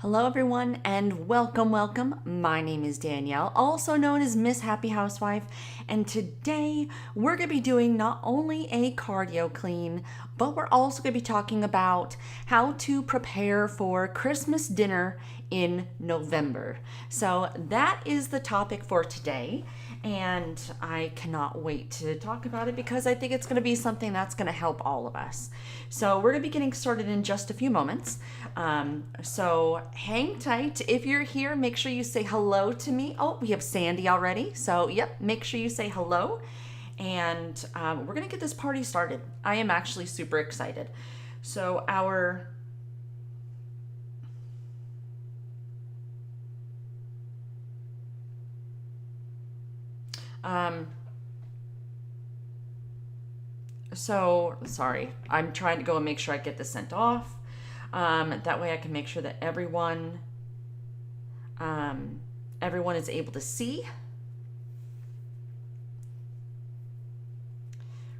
Hello, everyone, and welcome. My name is Danielle, also known as Miss Happy Housewife, and today we're going to be doing not only a cardio clean, but we're also going to be talking about how to prepare for Christmas dinner in November. So that is the topic for today, and I cannot wait to talk about it because I think it's going to be something that's going to help all of us. So we're going to be getting started in just a few moments. So hang tight. If you're here, make sure you say hello to me. Oh, we have Sandy already. So, yep, make sure you say hello. And we're going to get this party started. I am actually super excited. So, sorry, I'm trying to go and make sure I get this sent off. That way I can make sure that everyone is able to see.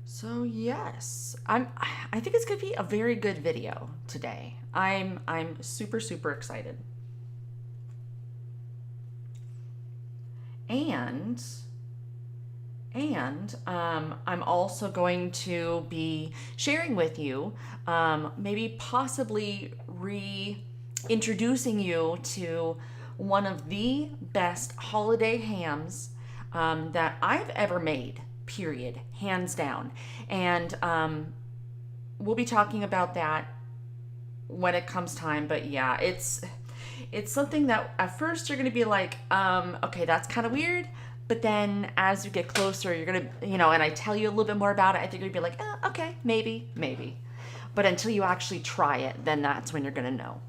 So yes, I think it's gonna be a very good video today. I'm super excited. And I'm also going to be sharing with you, maybe possibly reintroducing you to one of the best holiday hams that I've ever made, period, hands down. And we'll be talking about that when it comes time. But yeah, it's something that at first you're gonna be like, okay, that's kind of weird. But then as you get closer, you're gonna, and I tell you a little bit more about it, I think you're gonna be like, okay, maybe. But until you actually try it, then that's when you're gonna know.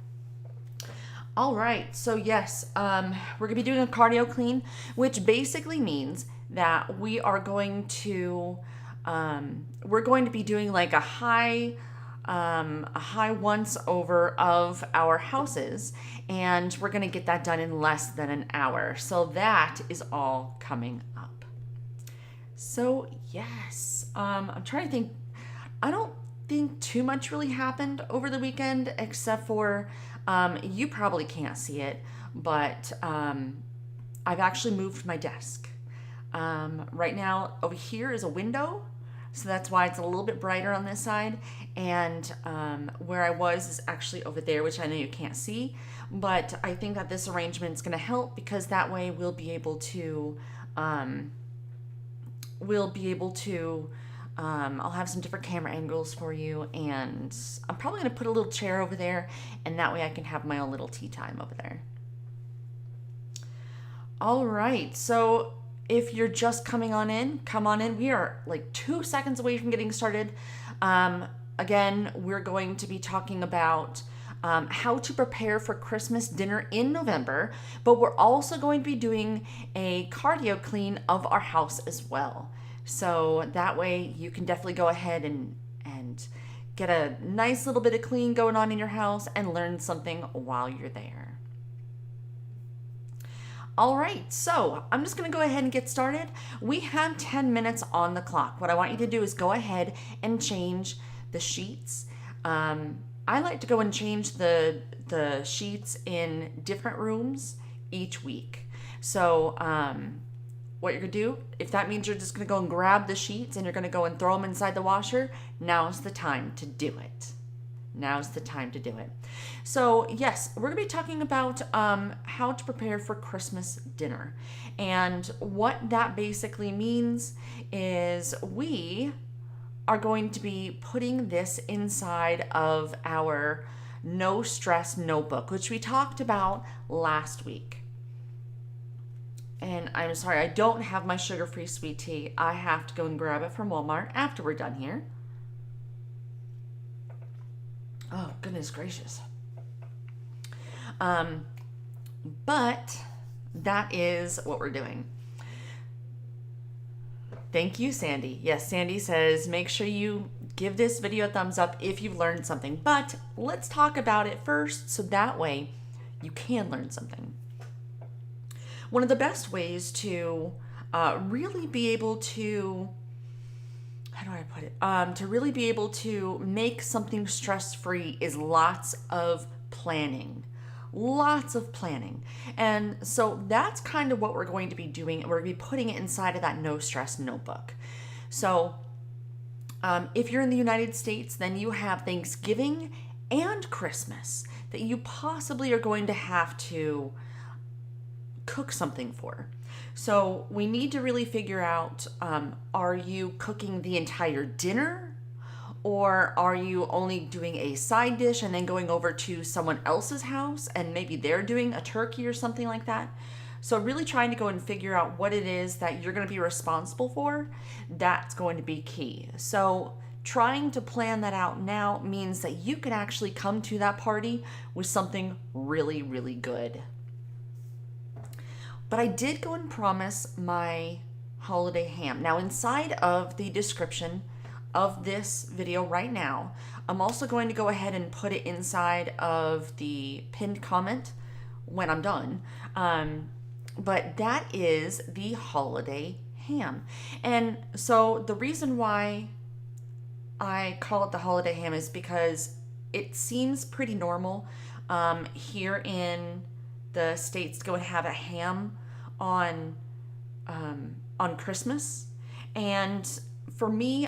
All right, so yes, we're gonna be doing a cardio clean, which basically means that we're going to be doing like a high once over of our houses, and we're going to get that done in less than an hour. So that is all coming up. So yes, I'm trying to think. I don't think too much really happened over the weekend, except for you probably can't see it, but I've actually moved my desk. Right now over here is a window, so that's why it's a little bit brighter on this side. And where I was is actually over there, which I know you can't see. But I think that this arrangement is going to help, because that way we'll be able to, I'll have some different camera angles for you. And I'm probably going to put a little chair over there, and that way I can have my own little tea time over there. All right, so if you're just coming on in, come on in. We are like 2 seconds away from getting started. Again, we're going to be talking about how to prepare for Christmas dinner in November, but we're also going to be doing a cardio clean of our house as well. So that way you can definitely go ahead and get a nice little bit of clean going on in your house and learn something while you're there. All right, so I'm just gonna go ahead and get started. We have 10 minutes on the clock. What I want you to do is go ahead and change the sheets. I like to go and change the sheets in different rooms each week. So what you're gonna do, if that means you're just gonna go and grab the sheets and you're gonna go and throw them inside the washer, now's the time to do it. Now's the time to do it. So yes, we're gonna be talking about how to prepare for Christmas dinner. And what that basically means is we are going to be putting this inside of our no stress notebook, which we talked about last week. And I'm sorry, I don't have my sugar-free sweet tea. I have to go and grab it from Walmart after we're done here. Oh, goodness gracious. But that is what we're doing. Thank you, Sandy. Yes, Sandy says, make sure you give this video a thumbs up if you've learned something. But let's talk about it first, so that way you can learn something. One of the best ways to really be able to, how do I put it? To really be able to make something stress-free is lots of planning. lots of planning. And so that's kind of what we're going to be doing. We're going to be putting it inside of that no stress notebook. So if you're in the United States, then you have Thanksgiving and Christmas that you possibly are going to have to cook something for. So we need to really figure out, are you cooking the entire dinner, or are you only doing a side dish and then going over to someone else's house and maybe they're doing a turkey or something like that? So really trying to go and figure out what it is that you're going to be responsible for, that's going to be key. So trying to plan that out now means that you can actually come to that party with something really, really good. But I did go and promise my holiday ham. Now, inside of the description of this video right now, I'm also going to go ahead and put it inside of the pinned comment when I'm done. But that is the holiday ham. And so the reason why I call it the holiday ham is because it seems pretty normal here in the States to go and have a ham on Christmas. And for me,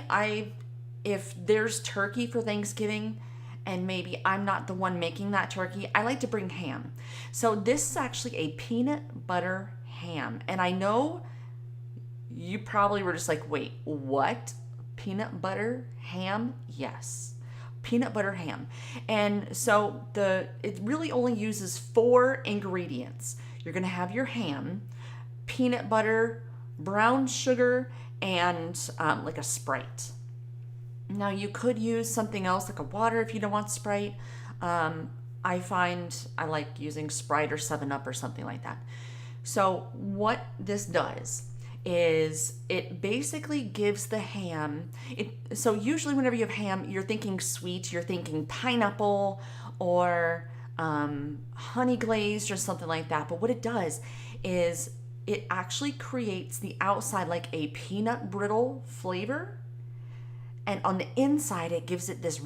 if there's turkey for Thanksgiving and maybe I'm not the one making that turkey, I like to bring ham. So this is actually a peanut butter ham. And I know you probably were just like, wait, what? Peanut butter ham? Yes. Peanut butter ham. And so it really only uses 4 ingredients. You're going to have your ham, peanut butter, brown sugar, and like a Sprite. Now you could use something else like a water if you don't want Sprite. I find I like using Sprite or 7-Up or something like that. So what this does is it basically gives the ham, so usually whenever you have ham, you're thinking sweet, you're thinking pineapple or honey glazed or something like that. But what it does is it actually creates the outside like a peanut brittle flavor, and on the inside it gives it this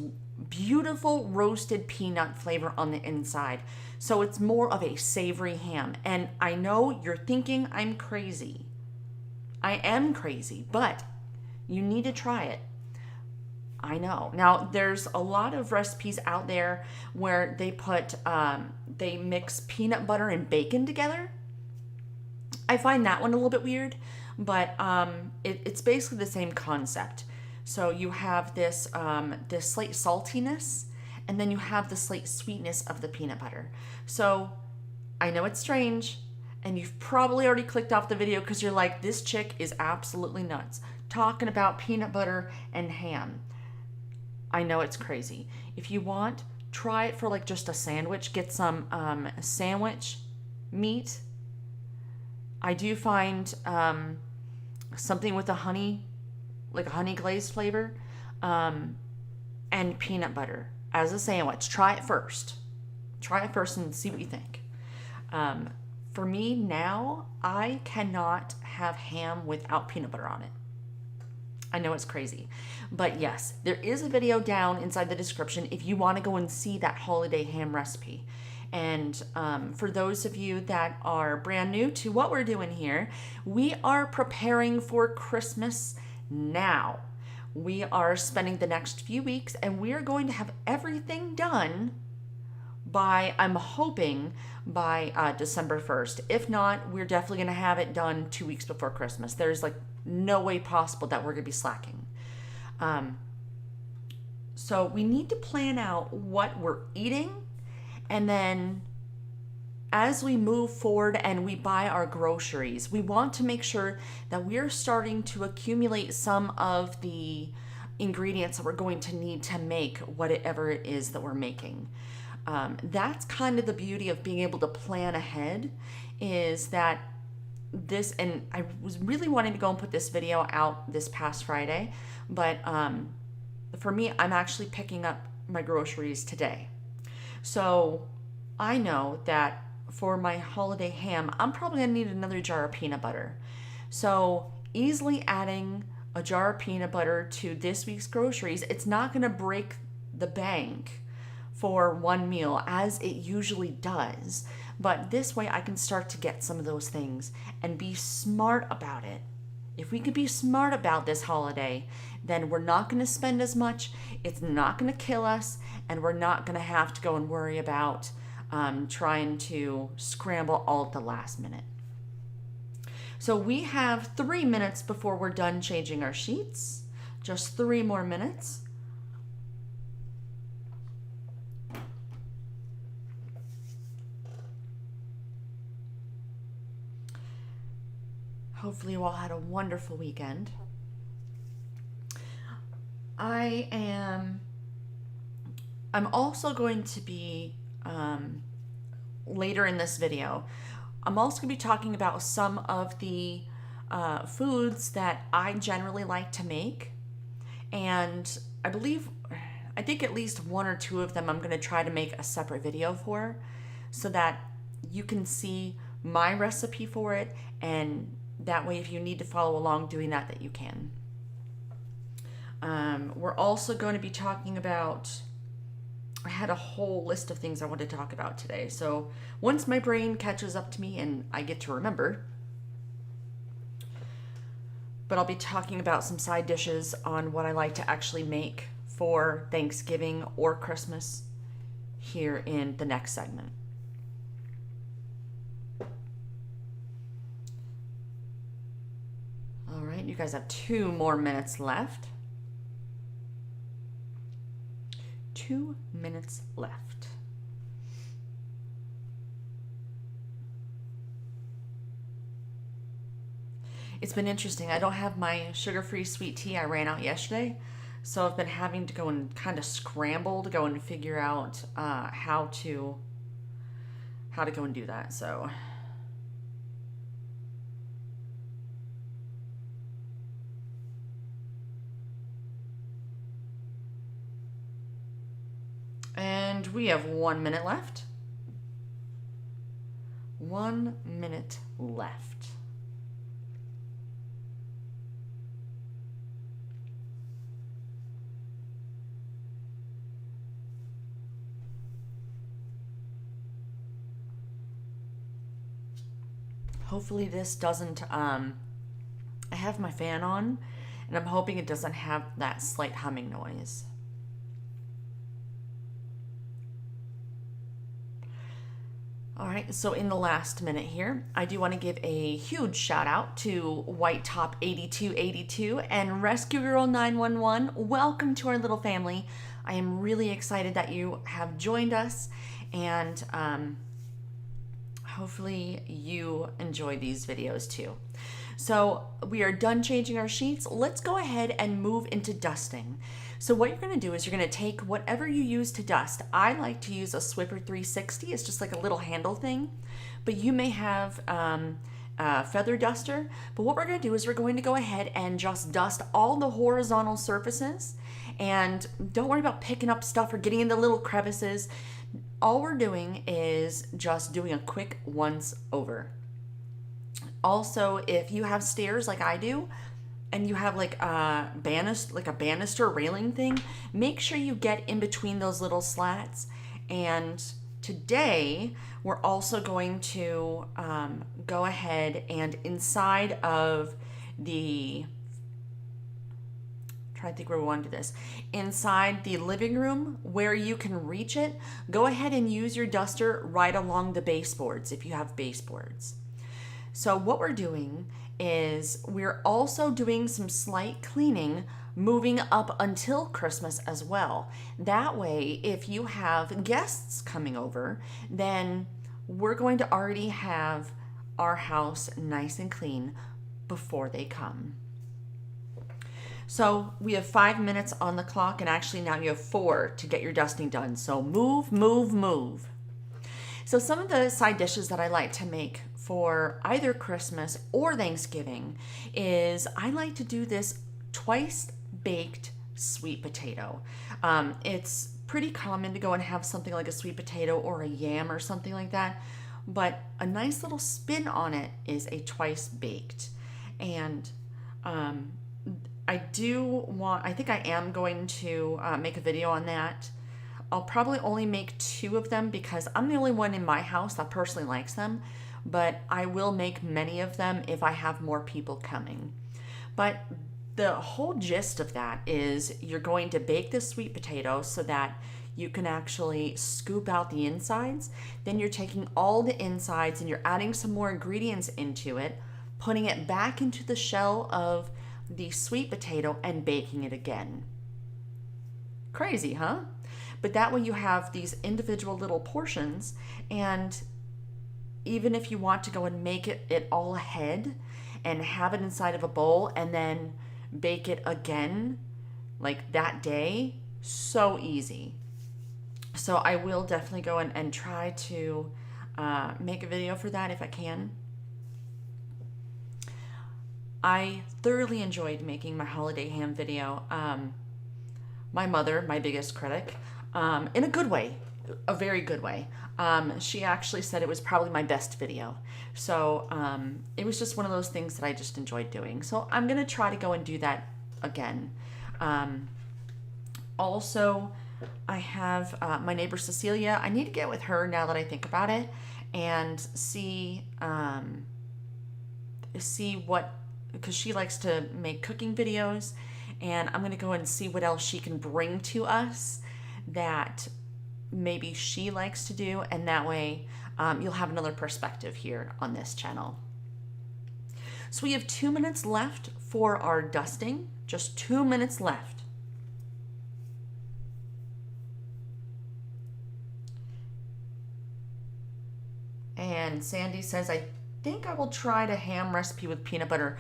beautiful roasted peanut flavor on the inside. So it's more of a savory ham. And I know you're thinking I'm crazy. I am crazy, but you need to try it. I know. Now, there's a lot of recipes out there where they mix peanut butter and bacon together. I find that one a little bit weird, but it's basically the same concept. So you have this slight saltiness, and then you have the slight sweetness of the peanut butter. So I know it's strange, and you've probably already clicked off the video because you're like, this chick is absolutely nuts, talking about peanut butter and ham. I know it's crazy. If you want, try it for like just a sandwich. Get some sandwich meat. I do find something with a honey glazed flavor, and peanut butter as a sandwich. Try it first and see what you think. For me now, I cannot have ham without peanut butter on it. I know it's crazy, but yes, there is a video down inside the description if you want to go and see that holiday ham recipe. And for those of you that are brand new to what we're doing here, we are preparing for Christmas now. We are spending the next few weeks, and we are going to have everything done by, I'm hoping, by December 1st. If not, we're definitely going to have it done 2 weeks before Christmas. There's like no way possible that we're going to be slacking. So we need to plan out what we're eating, and then as we move forward and we buy our groceries, we want to make sure that we're starting to accumulate some of the ingredients that we're going to need to make whatever it is that we're making. That's kind of the beauty of being able to plan ahead, is that this, and I was really wanting to go and put this video out this past Friday, but for me, I'm actually picking up my groceries today. So I know that for my holiday ham, I'm probably gonna need another jar of peanut butter. So easily adding a jar of peanut butter to this week's groceries, it's not gonna break the bank for one meal as it usually does. But this way I can start to get some of those things and be smart about it. If we could be smart about this holiday, then we're not going to spend as much, it's not going to kill us, and we're not going to have to go and worry about trying to scramble all at the last minute. So we have 3 minutes before we're done changing our sheets. Just 3 more minutes. Hopefully you all had a wonderful weekend. I'm also going to be, later in this video, I'm also going to be talking about some of the foods that I generally like to make. And I think at least 1 or 2 of them I'm going to try to make a separate video for, so that you can see my recipe for it, and that way if you need to follow along doing that you can. We're also going to be talking about, I had a whole list of things I wanted to talk about today. So once my brain catches up to me and I get to remember, but I'll be talking about some side dishes on what I like to actually make for Thanksgiving or Christmas here in the next segment. All right, you guys have 2 more minutes left. 2 minutes left. It's been interesting. I don't have my sugar-free sweet tea. I ran out yesterday, so I've been having to go and kind of scramble to go and figure out how to go and do that. So and we have 1 minute left. 1 minute left. Hopefully this doesn't, I have my fan on, and I'm hoping it doesn't have that slight humming noise. All right, so in the last minute here, I do want to give a huge shout out to White Top 8282 and Rescue Girl 911. Welcome to our little family. I am really excited that you have joined us, and hopefully you enjoy these videos too. So we are done changing our sheets. Let's go ahead and move into dusting. So what you're going to do is you're going to take whatever you use to dust. I like to use a Swiffer 360. It's just like a little handle thing, but you may have a feather duster. But what we're going to do is we're going to go ahead and just dust all the horizontal surfaces, and don't worry about picking up stuff or getting in the little crevices. All we're doing is just doing a quick once over. Also, if you have stairs like I do, and you have like a banister railing thing, make sure you get in between those little slats. And today we're also going to go ahead and inside of the, try to think where we want to do this, inside the living room where you can reach it, go ahead and use your duster right along the baseboards if you have baseboards. So what we're doing is we're also doing some slight cleaning moving up until Christmas as well. That way, if you have guests coming over, then we're going to already have our house nice and clean before they come. So we have 5 minutes on the clock, and actually now you have 4 to get your dusting done. So move, move, move. So some of the side dishes that I like to make for either Christmas or Thanksgiving is I like to do this twice baked sweet potato. It's pretty common to go and have something like a sweet potato or a yam or something like that, but a nice little spin on it is a twice baked. And I think I am going to make a video on that I'll probably only make 2 of them because I'm the only one in my house that personally likes them, but I will make many of them if I have more people coming. But the whole gist of that is you're going to bake the sweet potato so that you can actually scoop out the insides. Then you're taking all the insides and you're adding some more ingredients into it, putting it back into the shell of the sweet potato and baking it again. Crazy, huh? But that way you have these individual little portions, and even if you want to go and make it all ahead and have it inside of a bowl and then bake it again like that day, so easy. So I will definitely go and try to make a video for that if I can. I thoroughly enjoyed making my holiday ham video. My mother, my biggest critic, in a good way, a very good way. She actually said it was probably my best video. So it was just one of those things that I just enjoyed doing. So I'm going to try to go and do that again. Also, I have my neighbor Cecilia. I need to get with her now that I think about it and see what, because she likes to make cooking videos, and I'm going to go and see what else she can bring to us that maybe she likes to do, and that way you'll have another perspective here on this channel. So we have 2 minutes left for our dusting, just 2 minutes left. And Sandy says, I think I will try the ham recipe with peanut butter.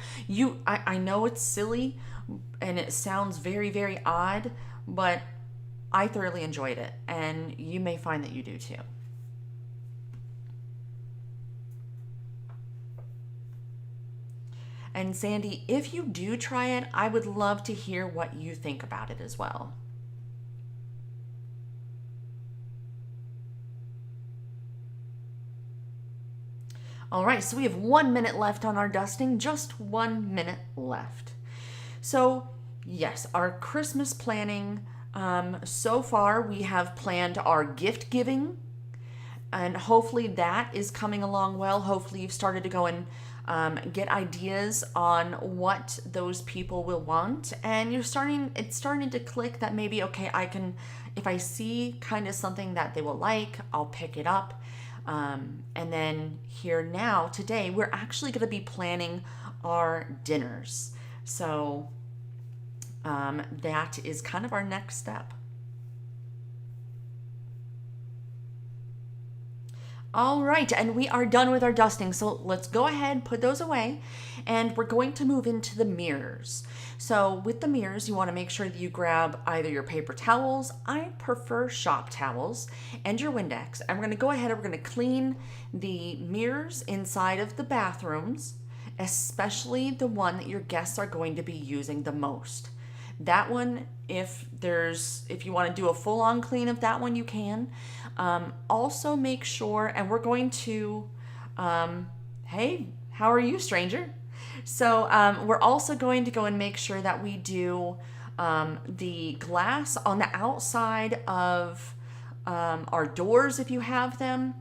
I know it's silly and it sounds very, very odd, but I thoroughly enjoyed it, and you may find that you do too. And Sandy, if you do try it, I would love to hear what you think about it as well. All right, so we have 1 minute left on our dusting, just 1 minute left. So yes, our Christmas planning, so far we have planned our gift giving, and hopefully that is coming along well. Hopefully you've started to go and get ideas on what those people will want, and it's starting to click that maybe, okay, if I see kind of something that they will like, I'll pick it up. And then here now, today, we're actually going to be planning our dinners. So that is kind of our next step. All right, and we are done with our dusting. So let's go ahead, put those away, and we're going to move into the mirrors. So with the mirrors, you want to make sure that you grab either your paper towels, I prefer shop towels, and your Windex. And we're going to go ahead and we're going to clean the mirrors inside of the bathrooms, especially the one that your guests are going to be using the most. That one, if you want to do a full-on clean of that one, you can. Also make sure, and we're going to, hey, how are you, stranger? So we're also going to go and make sure that we do the glass on the outside of our doors if you have them.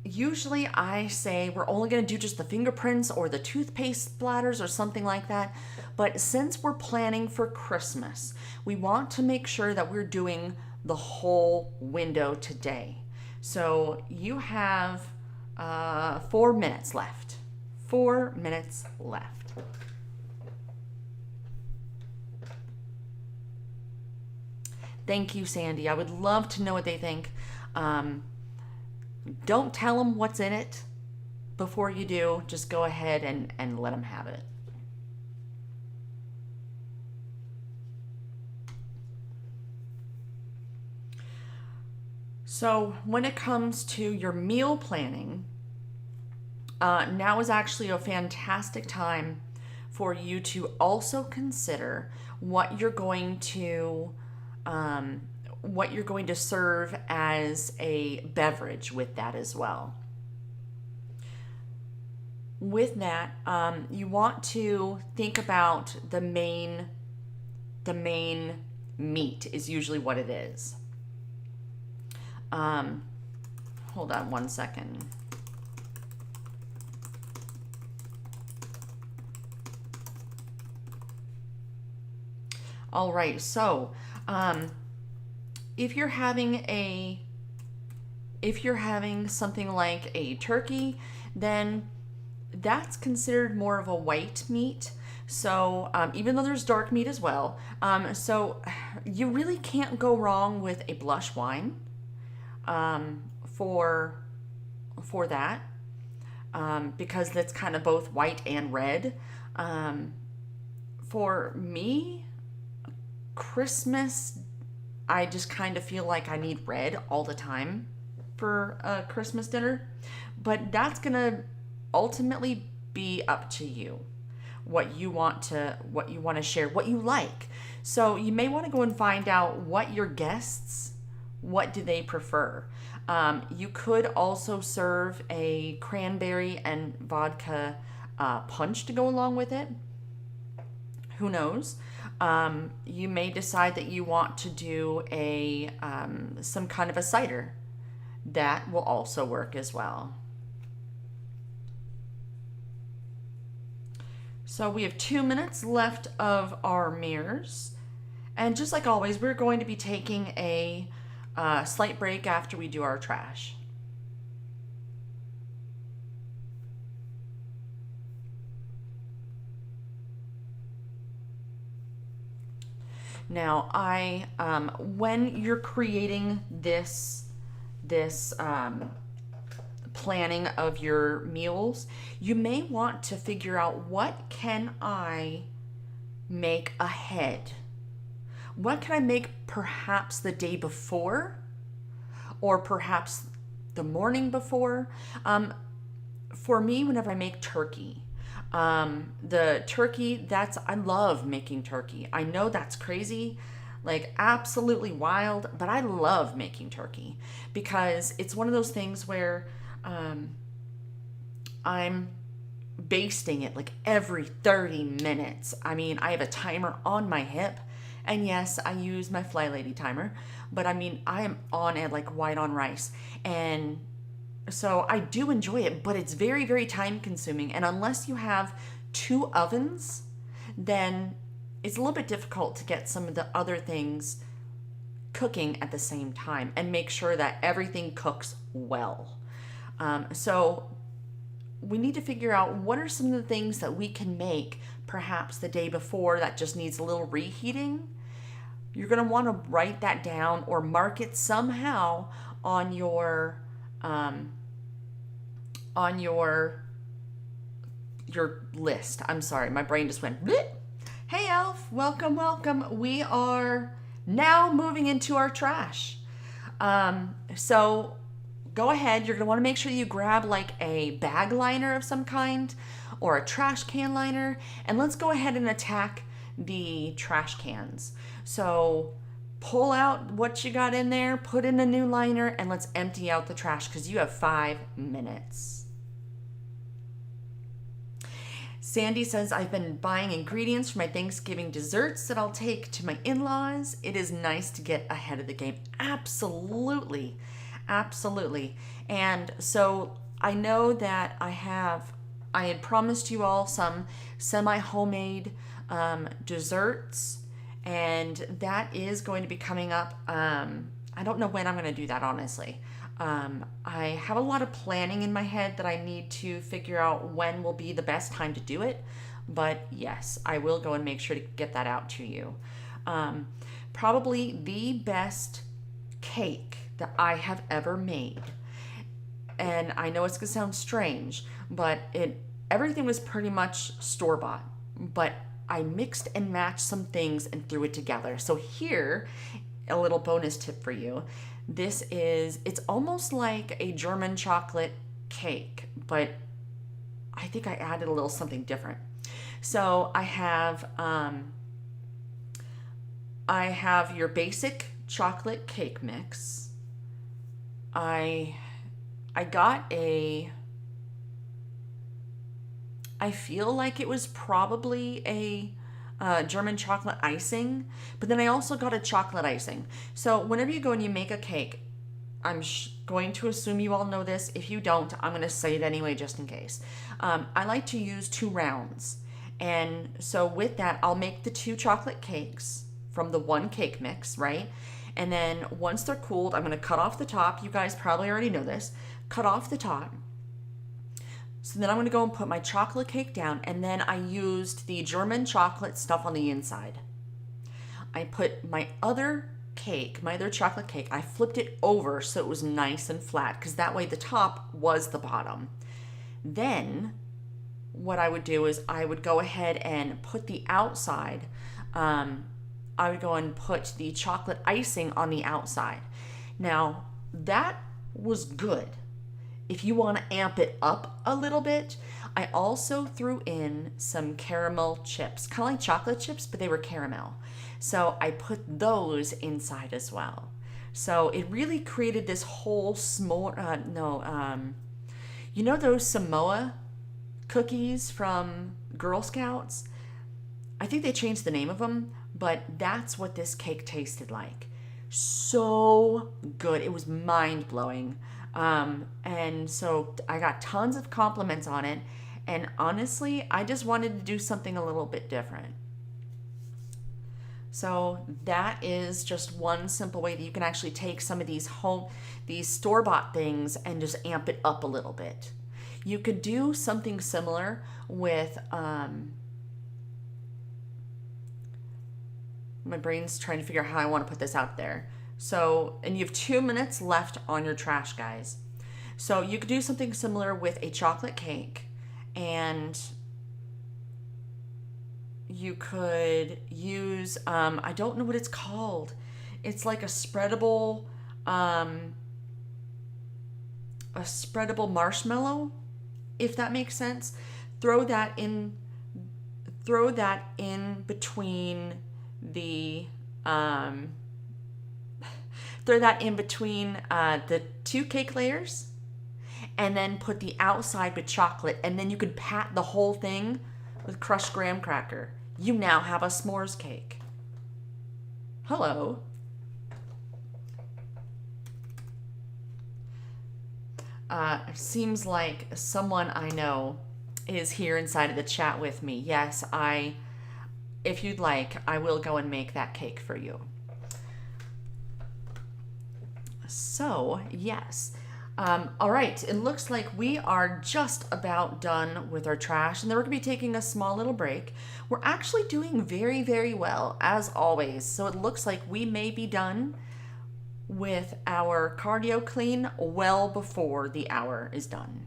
Usually I say we're only going to do just the fingerprints or the toothpaste splatters or something like that. But since we're planning for Christmas, we want to make sure that we're doing the whole window today. So you have 4 minutes left. 4 minutes left. Thank you, Sandy. I would love to know what they think. Don't tell them what's in it before you do. Just go ahead and let them have it. So when it comes to your meal planning, now is actually a fantastic time for you to also consider what you're going to serve as a beverage with that as well. With that, you want to think about the main meat is usually what it is. Hold on one second. All right, so if you're having something like a turkey, then that's considered more of a white meat. So even though there's dark meat as well, so you really can't go wrong with a blush wine for that, because that's kind of both white and red. For me, Christmas, I just kind of feel like I need red all the time for a Christmas dinner, but that's gonna ultimately be up to you. What you want to share, what you like. So you may want to go and find out what your guests, what do they prefer. You could also serve a cranberry and vodka punch to go along with it. Who knows? You may decide that you want to do a some kind of a cider. That will also work as well. So we have 2 minutes left of our mirrors. And just like always, we're going to be taking a slight break after we do our trash. Now, when you're creating this planning of your meals, you may want to figure out, what can I make ahead? What can I make perhaps the day before, or perhaps the morning before? For me, whenever I make turkey, the turkey, I love making turkey. I know that's crazy, like absolutely wild, but I love making turkey because it's one of those things where I'm basting it like every 30 minutes. I mean, I have a timer on my hip, and yes, I use my Fly Lady timer, but I mean, I am on it like white on rice. And so I do enjoy it, but it's very, very time consuming. And unless you have 2 ovens, then it's a little bit difficult to get some of the other things cooking at the same time and make sure that everything cooks well. So we need to figure out, what are some of the things that we can make perhaps the day before that just needs a little reheating. You're going to want to write that down or mark it somehow on your list. I'm sorry, my brain just went bleh. Hey Elf, welcome, welcome. We are now moving into our trash. So go ahead, you're going to want to make sure you grab like a bag liner of some kind or a trash can liner, and let's go ahead and attack the trash cans. So pull out what you got in there, put in a new liner, and let's empty out the trash because you have 5 minutes. Sandy says, I've been buying ingredients for my Thanksgiving desserts that I'll take to my in-laws. It is nice to get ahead of the game. Absolutely. Absolutely. And so I know that I had promised you all some semi-homemade desserts, and that is going to be coming up. I don't know when I'm going to do that, honestly. I have a lot of planning in my head that I need to figure out when will be the best time to do it. But yes, I will go and make sure to get that out to you. Probably the best cake that I have ever made. And I know it's going to sound strange, but everything was pretty much store-bought. But I mixed and matched some things and threw it together. So here, a little bonus tip for you. It's almost like a German chocolate cake, but I think I added a little something different. So I have your basic chocolate cake mix. I feel like it was probably German chocolate icing, but then I also got a chocolate icing. So whenever you go and you make a cake, I'm going to assume you all know this. If you don't, I'm going to say it anyway just in case. I like to use 2 rounds. And so with that, I'll make the 2 chocolate cakes from the 1 cake mix, right? And then once they're cooled, I'm going to cut off the top. You guys probably already know this. Cut off the top. So then I'm going to go and put my chocolate cake down, and then I used the German chocolate stuff on the inside. I put my other cake, my other chocolate cake, I flipped it over so it was nice and flat, because that way the top was the bottom. Then what I would do is I would go ahead and put the outside, I would go and put the chocolate icing on the outside. Now, that was good. If you want to amp it up a little bit, I also threw in some caramel chips, kind of like chocolate chips, but they were caramel. So I put those inside as well. So it really created this whole you know those Samoa cookies from Girl Scouts? I think they changed the name of them, but that's what this cake tasted like. So good. It was mind-blowing. And so I got tons of compliments on it. And honestly, I just wanted to do something a little bit different. So that is just one simple way that you can actually take some of these store-bought things and just amp it up a little bit. You could do something similar with, my brain's trying to figure out how I want to put this out there. So, and you have 2 minutes left on your trash, guys. So you could do something similar with a chocolate cake, and you could use, I don't know what it's called. It's like a spreadable marshmallow, if that makes sense. Throw that in between the, the 2 cake layers, and then put the outside with chocolate, and then you could pat the whole thing with crushed graham cracker. You now have a s'mores cake. Hello. Seems like someone I know is here inside of the chat with me. Yes, if you'd like, I will go and make that cake for you. So, yes. All right, it looks like we are just about done with our trash, and then we're going to be taking a small little break. We're actually doing very, very well, as always. So it looks like we may be done with our cardio clean well before the hour is done.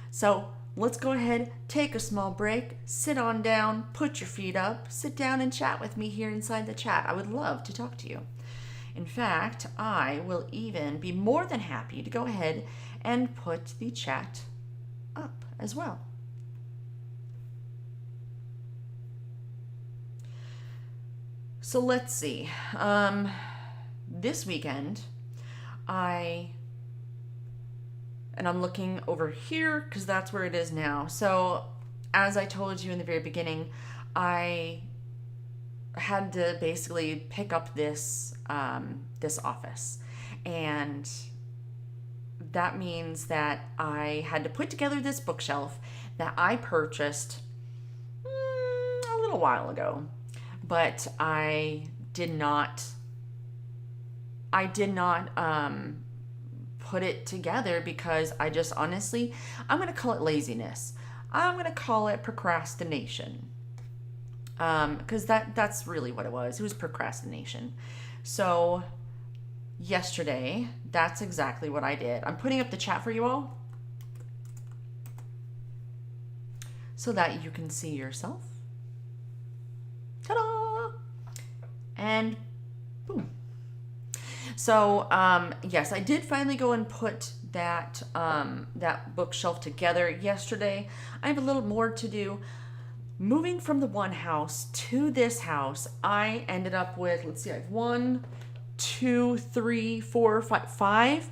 So let's go ahead, take a small break, sit on down, put your feet up, sit down and chat with me here inside the chat. I would love to talk to you. In fact, I will even be more than happy to go ahead and put the chat up as well. So let's see. This weekend, I'm looking over here because that's where it is now. So as I told you in the very beginning, I had to basically pick up this office, and that means that I had to put together this bookshelf that I purchased a little while ago, but I did not put it together because I just honestly, I'm going to call it laziness. I'm going to call it procrastination. Because that's really what it was. It was procrastination. So yesterday, that's exactly what I did. I'm putting up the chat for you all so that you can see yourself. Ta-da! And boom. So, yes, I did finally go and put that bookshelf together yesterday. I have a little more to do. Moving from the one house to this house, I ended up with, let's see, I have 1, 2, 3, 4, 5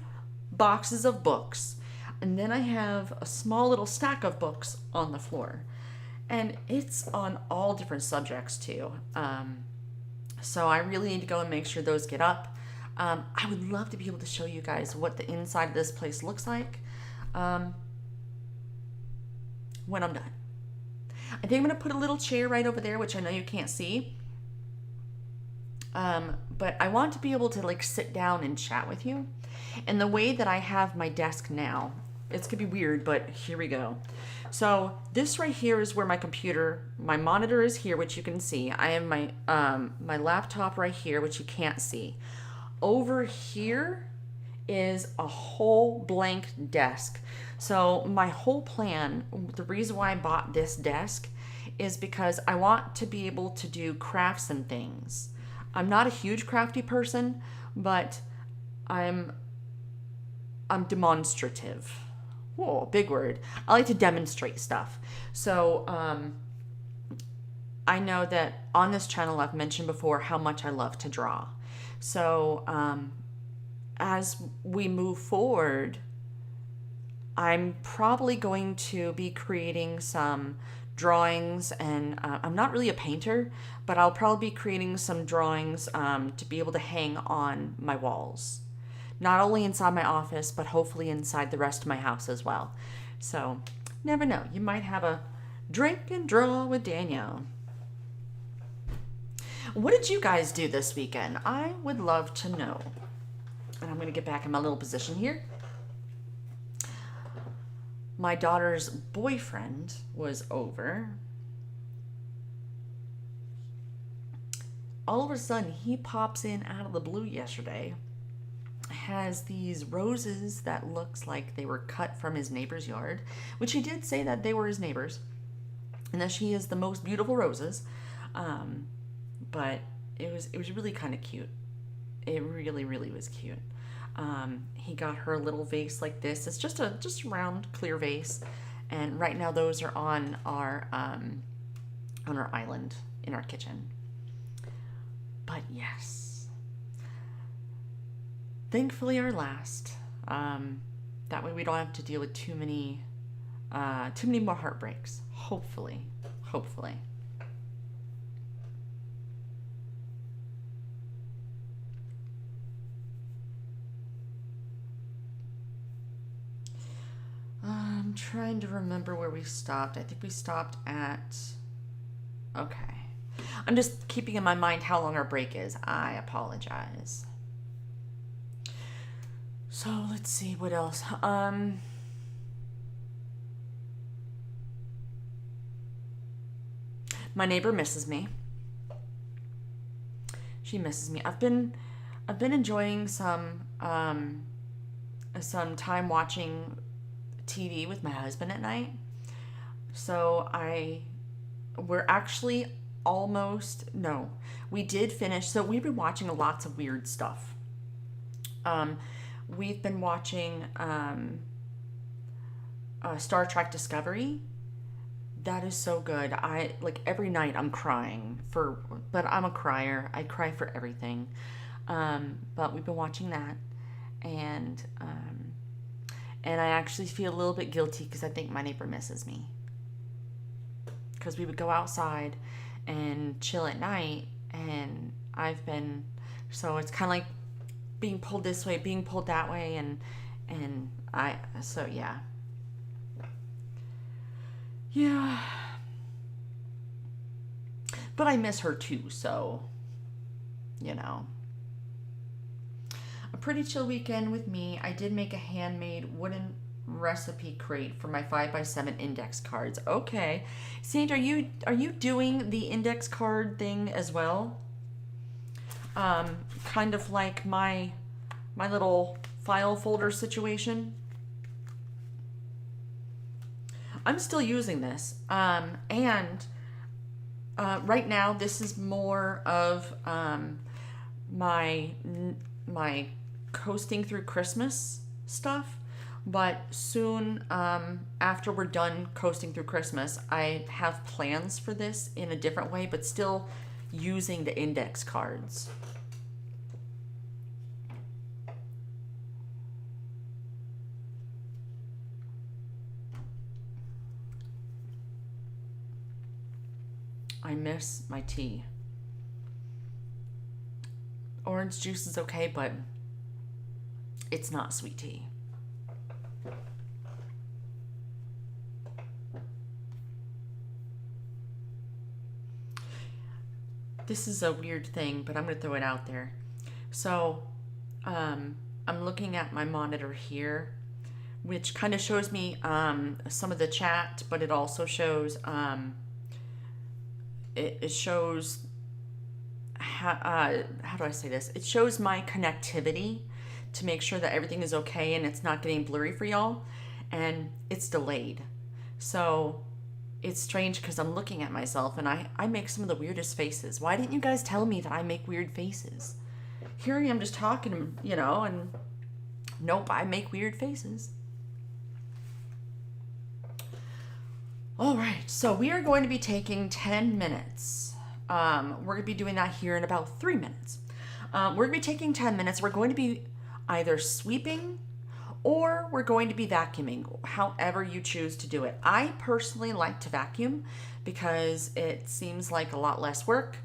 boxes of books. And then I have a small little stack of books on the floor. And it's on all different subjects too. So I really need to go and make sure those get up. I would love to be able to show you guys what the inside of this place looks like when I'm done. I think I'm going to put a little chair right over there, which I know you can't see. But I want to be able to like sit down and chat with you. And the way that I have my desk now, it's going to be weird, but here we go. So this right here is where my computer, my monitor is here, which you can see. I have my my laptop right here, which you can't see. Over here is a whole blank desk. So my whole plan, the reason why I bought this desk is because I want to be able to do crafts and things. I'm not a huge crafty person, but I'm demonstrative. Whoa, big word. I like to demonstrate stuff. So I know that on this channel I've mentioned before how much I love to draw. So as we move forward, I'm probably going to be creating some drawings, and I'm not really a painter, but I'll probably be creating some drawings to be able to hang on my walls. Not only inside my office, but hopefully inside the rest of my house as well. So, never know. You might have a drink and draw with Danielle. What did you guys do this weekend? I would love to know. And I'm going to get back in my little position here. My daughter's boyfriend was over. All of a sudden, he pops in out of the blue yesterday. Has these roses that looks like they were cut from his neighbor's yard, which he did say that they were his neighbors, and that she has the most beautiful roses. But it was really kind of cute. It really, really was cute. He got her a little vase like this. It's just a round, clear vase, and right now those are on our island in our kitchen. But yes, thankfully our last. That way we don't have to deal with too many more heartbreaks. Hopefully. I'm trying to remember where we stopped. I think we stopped at... Okay. I'm just keeping in my mind how long our break is. I apologize. So let's see what else. My neighbor misses me. She misses me. I've been enjoying some time watching TV with my husband at night. So we're actually we did finish. So we've been watching lots of weird stuff. We've been watching Star Trek Discovery. That is so good. I like every night I'm crying but I'm a crier. I cry for everything. But we've been watching that, and I actually feel a little bit guilty because I think my neighbor misses me. Because we would go outside and chill at night, and so it's kind of like being pulled this way, being pulled that way, yeah. Yeah. But I miss her too, so, A pretty chill weekend with me. I did make a handmade wooden recipe crate for my 5x7 index cards. Okay. Sandra, are you doing the index card thing as well? Kind of like my little file folder situation. I'm still using this. And right now this is more of my coasting through Christmas stuff. But soon, after we're done coasting through Christmas, I have plans for this in a different way, but still using the index cards. I miss my tea. Orange juice is okay, but it's not sweet tea. This is a weird thing, but I'm going to throw it out there. So, I'm looking at my monitor here, which kind of shows me some of the chat, but it also shows it shows how do I say this? It shows my connectivity to make sure that everything is okay and it's not getting blurry for y'all, and it's delayed. So it's strange because I'm looking at myself and I make some of the weirdest faces. Why didn't you guys tell me that I make weird faces? Here I am just talking, and nope, I make weird faces. All right, so we are going to be taking 10 minutes. We're going to be doing that here in about 3 minutes. We're going to be taking 10 minutes. We're going to be either sweeping or we're going to be vacuuming, however you choose to do it. I personally like to vacuum because it seems like a lot less work.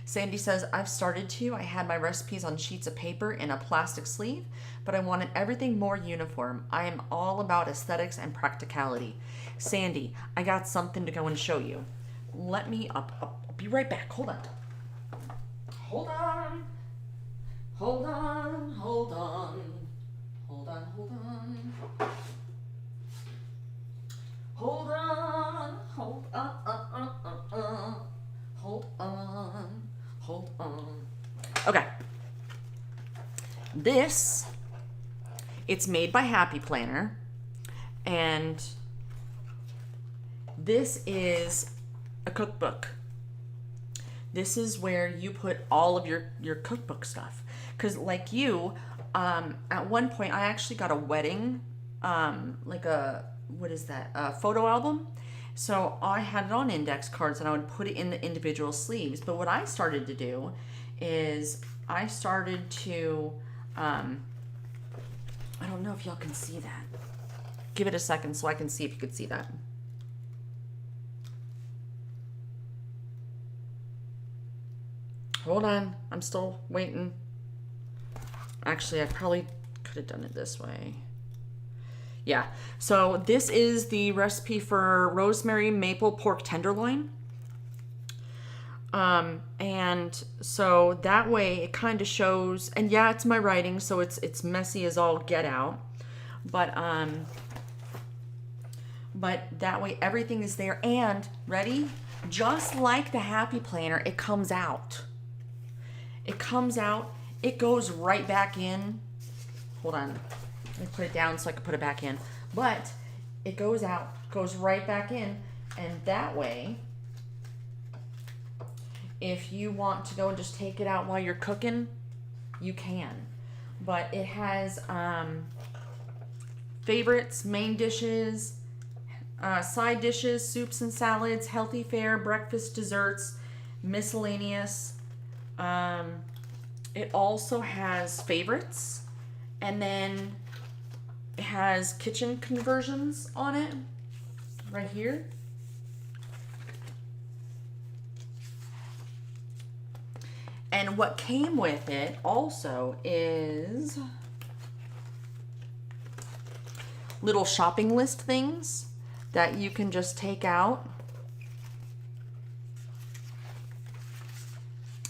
Sandy says, I've started to. I had my recipes on sheets of paper in a plastic sleeve, but I wanted everything more uniform. I am all about aesthetics and practicality. Sandy, I got something to go and show you. I'll be right back. Hold on. Hold on. Hold on. Hold on. Hold on. Hold on. Hold on. Hold on. Hold on. Hold on. Okay. It's made by Happy Planner, and this is a cookbook. This is where you put all of your cookbook stuff. Because like you, at one point I actually got a wedding, a photo album. So I had it on index cards and I would put it in the individual sleeves. But what I started to do is I started to, I don't know if y'all can see that. Give it a second so I can see if you could see that. Hold on, I'm still waiting. Actually, I probably could have done it this way. Yeah, so this is the recipe for rosemary maple pork tenderloin. And so that way it kind of shows, and yeah, it's my writing, so it's messy as all get out. But that way everything is there, and ready? Just like the Happy Planner, it comes out. It comes out, it goes right back in. Hold on. Let me put it down so I can put it back in. But it goes out, goes right back in, and that way, if you want to go and just take it out while you're cooking, you can. But it has favorites, main dishes, side dishes, soups and salads, healthy fare, breakfast, desserts, miscellaneous. It also has favorites, and then it has kitchen conversions on it right here. And what came with it also is little shopping list things that you can just take out.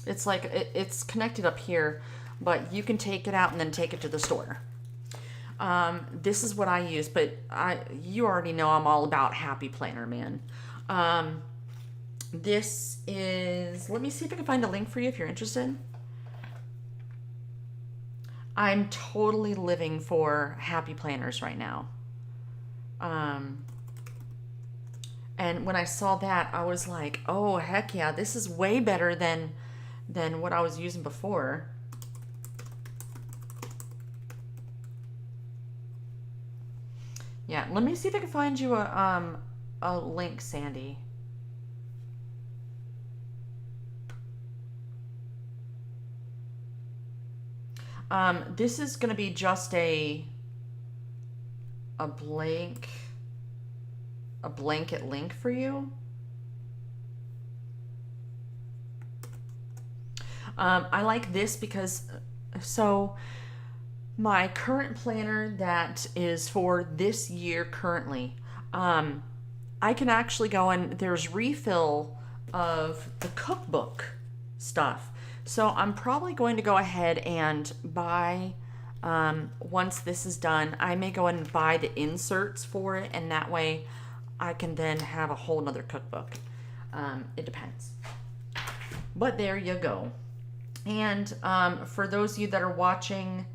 It's like it's connected up here, but you can take it out and then take it to the store. This is what I use, but you already know I'm all about Happy Planner, man. This is, let me see if I can find a link for you if you're interested. I'm totally living for Happy Planners right now. And when I saw that, I was like, oh, heck yeah, this is way better than what I was using before. Yeah, let me see if I can find you a link, Sandy. This is going to be just a a blanket link for you. I like this because, so my current planner that is for this year currently, I can actually go and there's refill of the cookbook stuff. So I'm probably going to go ahead and buy, once this is done, I may go and buy the inserts for it, and that way I can then have a whole nother cookbook. It depends. But there you go. And for those of you that are watching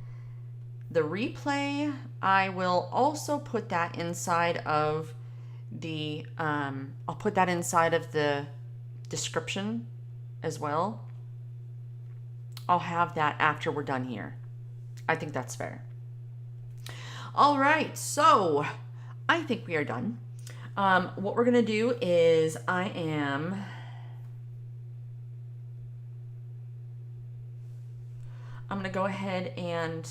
the replay, I will also put that inside of the, I'll put that inside of the description as well. I'll have that after we're done here. I think that's fair. All right, so I think we are done. What we're gonna do is I'm gonna go ahead and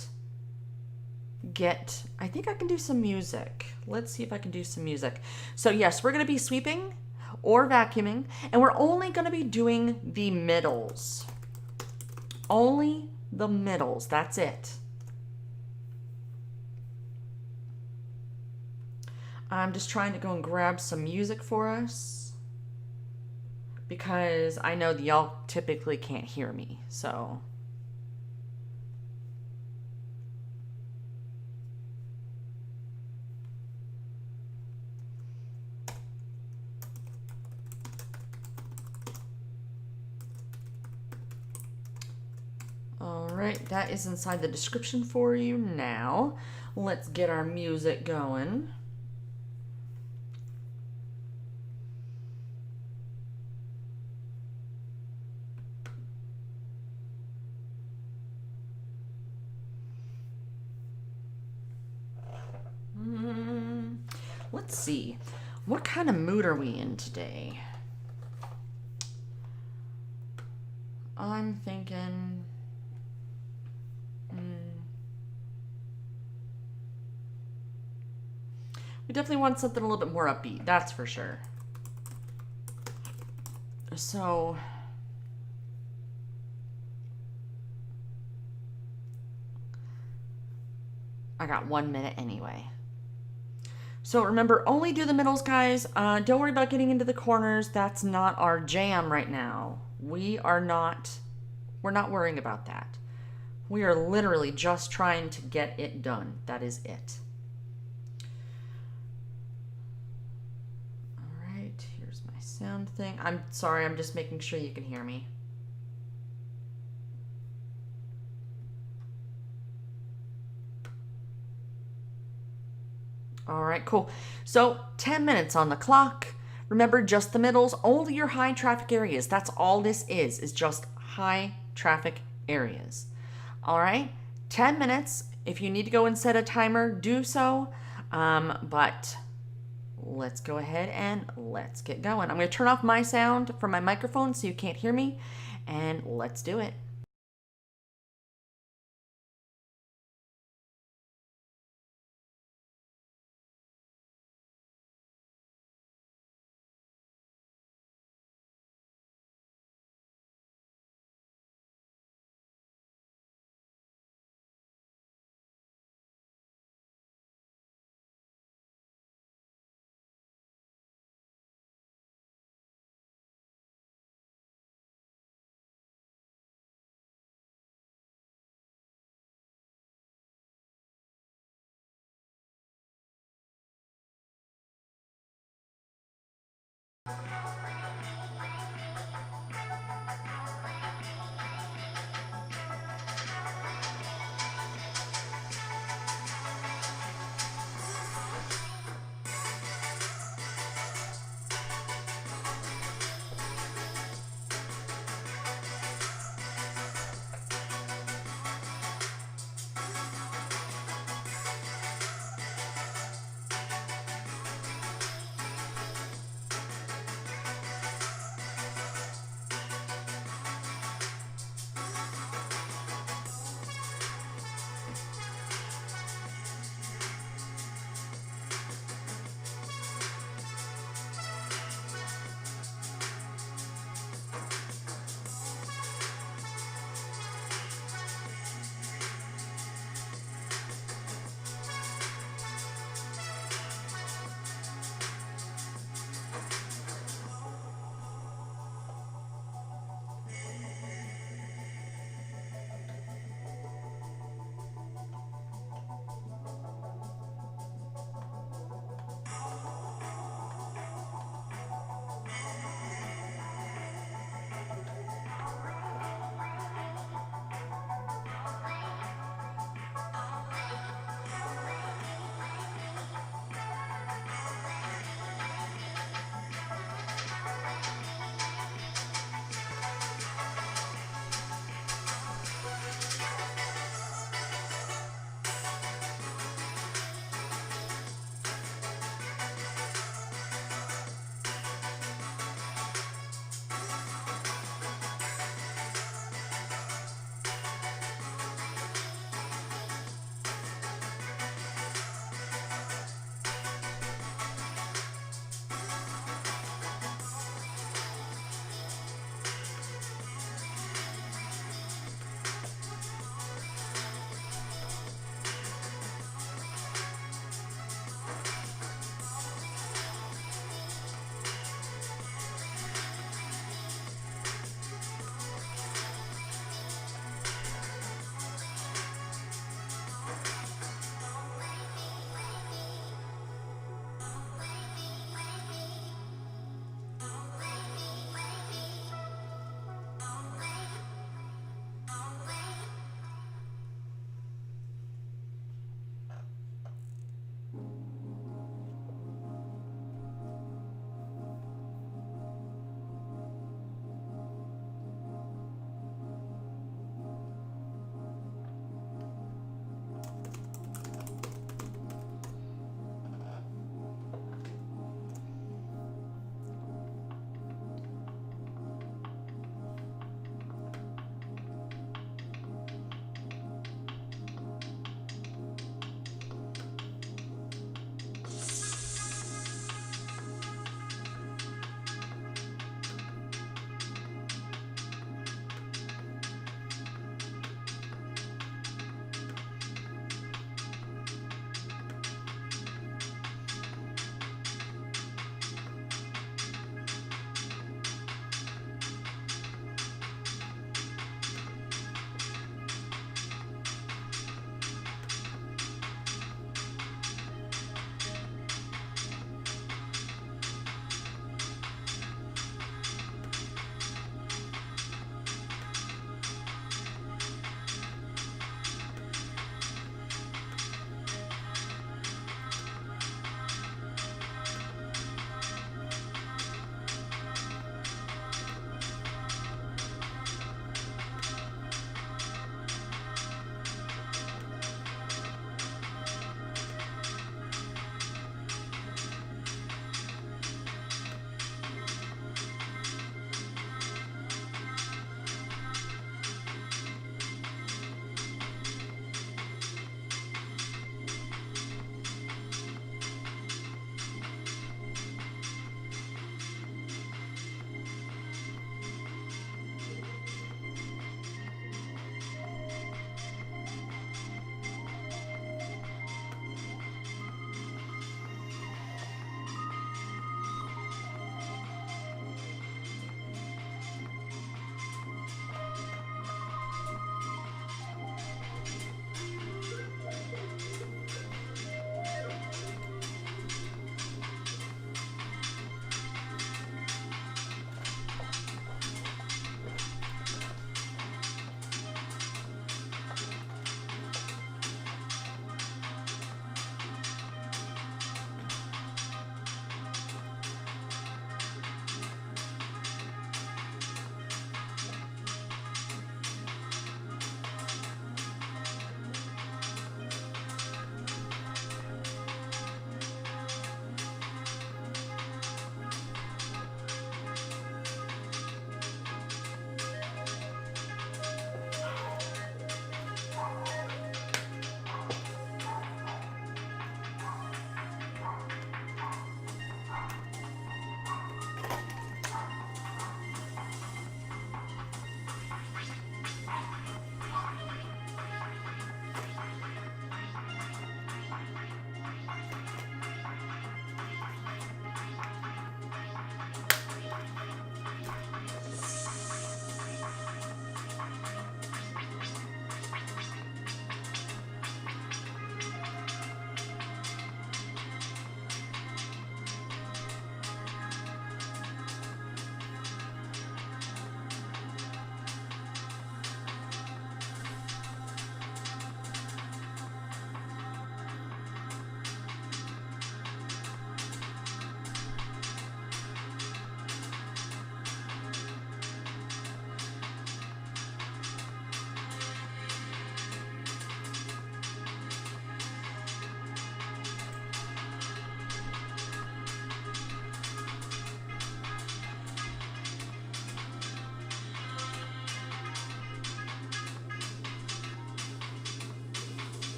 I think I can do some music. Let's see if I can do some music. So yes, we're gonna be sweeping or vacuuming, and we're only gonna be doing the middles. Only the middles, that's it. I'm just trying to go and grab some music for us because I know that y'all typically can't hear me, so. All right, that is inside the description for you now. Let's get our music going. Let's see, what kind of mood are we in today? I'm thinking, we definitely want something a little bit more upbeat, that's for sure. So, I got 1 minute anyway. So remember, only do the middles, guys. Don't worry about getting into the corners. That's not our jam right now. We're not worrying about that. We are literally just trying to get it done. That is it. All right, here's my sound thing. I'm sorry, I'm just making sure you can hear me. All right, cool. So 10 minutes on the clock. Remember, just the middles, only your high traffic areas. That's all this is just high traffic areas. All right, 10 minutes. If you need to go and set a timer, do so. But let's go ahead and let's get going. I'm going to turn off my sound from my microphone so you can't hear me, and let's do it.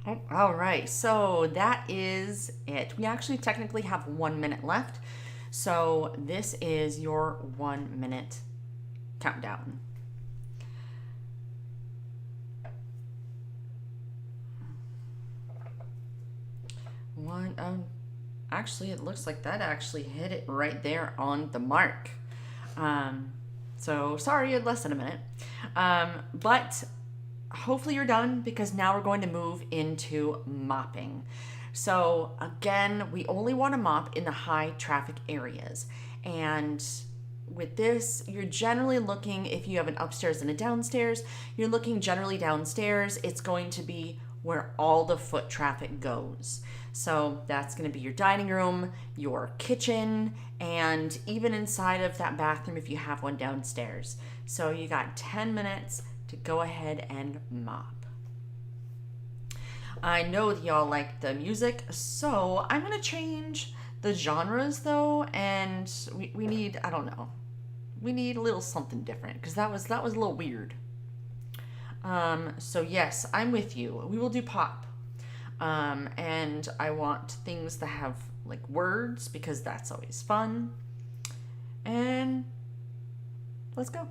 Oh, all right, so that is it. We actually technically have 1 minute left. So this is your 1 minute countdown. Actually, it looks like that actually hit it right there on the mark. So sorry, you had less than a minute. But hopefully you're done because now we're going to move into mopping. So again, we only want to mop in the high traffic areas. And with this, you're generally looking, if you have an upstairs and a downstairs, you're looking generally downstairs. It's going to be where all the foot traffic goes. So that's going to be your dining room, your kitchen, and even inside of that bathroom if you have one downstairs. So you got 10 minutes to go ahead and mop. I know that y'all like the music, so I'm going to change the genres though, and we need, I don't know, we need a little something different because that was a little weird. So yes, I'm with you. We will do pop. And I want things that have like words because that's always fun. And let's go.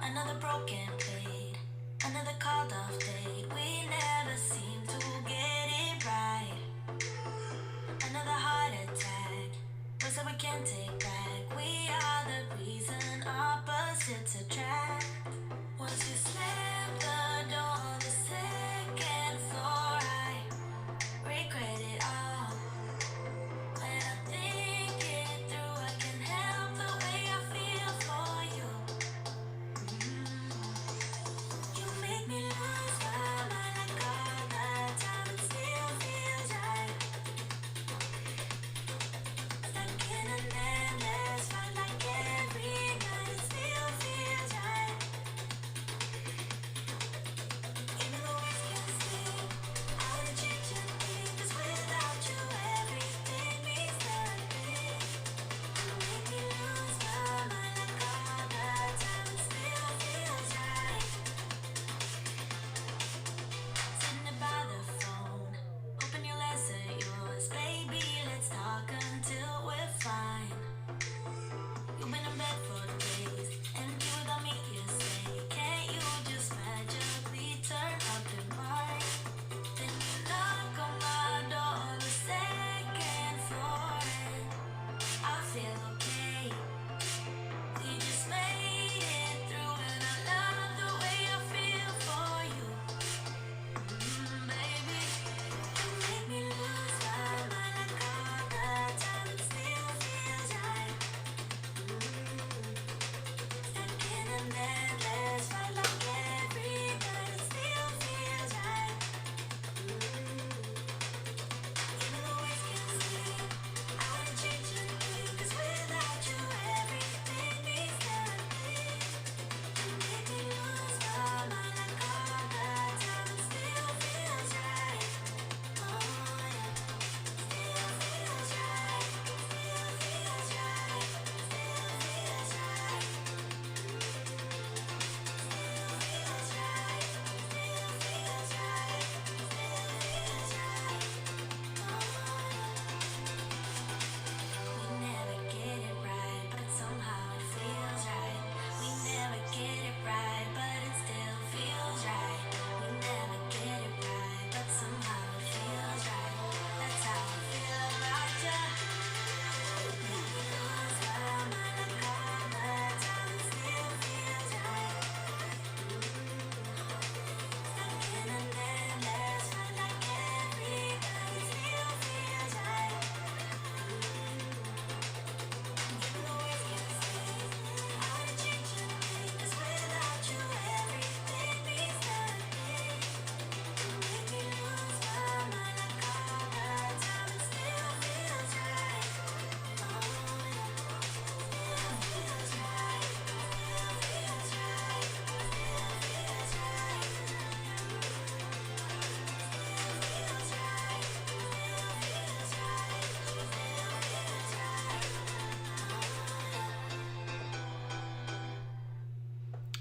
Another broken plate, another called off date. We never seem to get it right. Another heart attack, words that we can't take back. We are the reason opposites attract. Once you slam the door on the second floor, I regret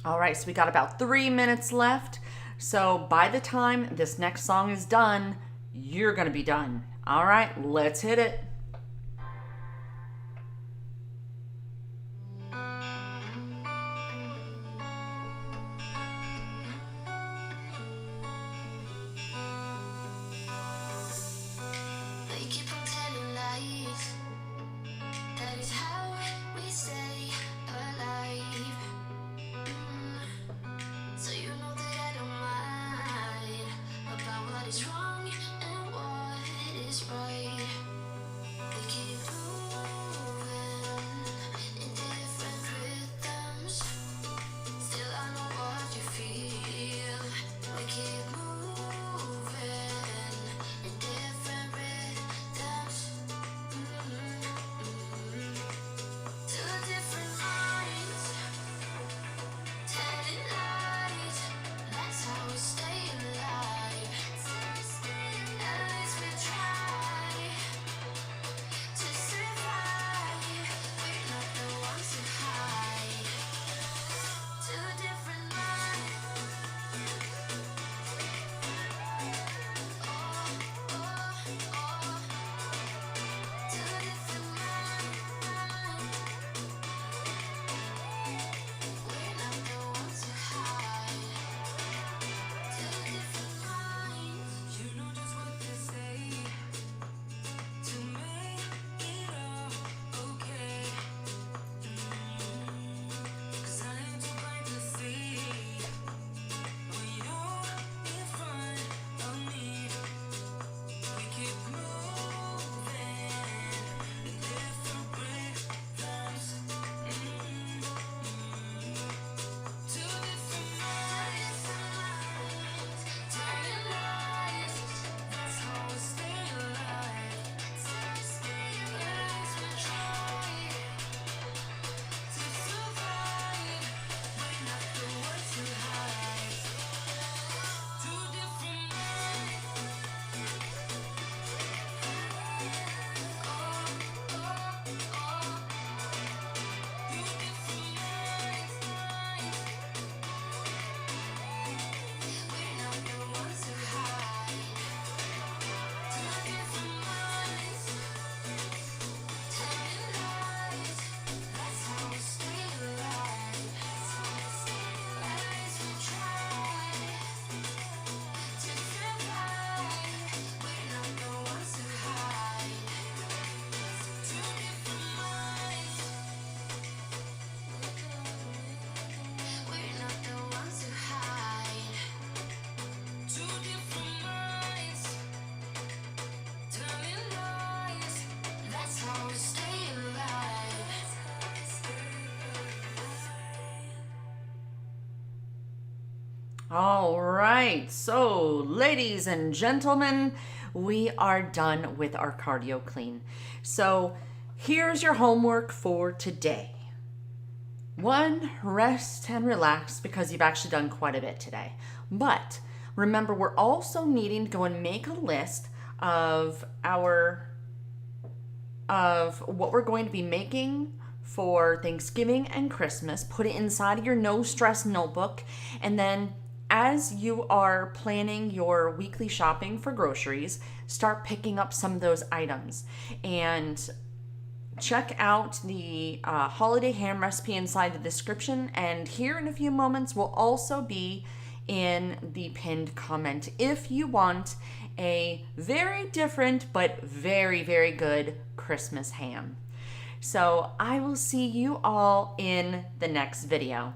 All right, so we got about 3 minutes left. So by the time this next song is done, you're gonna be done. All right, let's hit it. They keep on telling lies. That is how we stay alive. So you know that I don't mind about what is wrong and what is right. We keep moving in different rhythms. Still I know what you feel. We keep moving in different rhythms. Two different minds, telling lies. That's how we stay alive. At least we try to survive. We're not the ones to hide. Two different minds. Two different minds. We're not the ones to hide. Two different minds. You know just what to say to make it all okay. 'Cause I am too blind to see when you're in front of me. We keep moving in different rhythms. Two different minds, telling lies. That's how we stay alive. As we try to survive, we're not the ones to hide. Two different minds. Two different minds. We're not the ones to hide. Two different minds, telling lies. That's how we stay alive. As we try to survive, we're not the ones to hide. Two different minds. We're not the ones to hide. Two different minds, telling lies. That's how we stay alive. All right, so ladies and gentlemen, we are done with our cardio clean. So here's your homework for today. One, rest and relax because you've actually done quite a bit today. But remember, we're also needing to go and make a list of what we're going to be making for Thanksgiving and Christmas. Put it inside of your no stress notebook, and then as you are planning your weekly shopping for groceries, start picking up some of those items and check out the holiday ham recipe inside the description, and here in a few moments will also be in the pinned comment if you want a very different but very, very good Christmas ham. So I will see you all in the next video.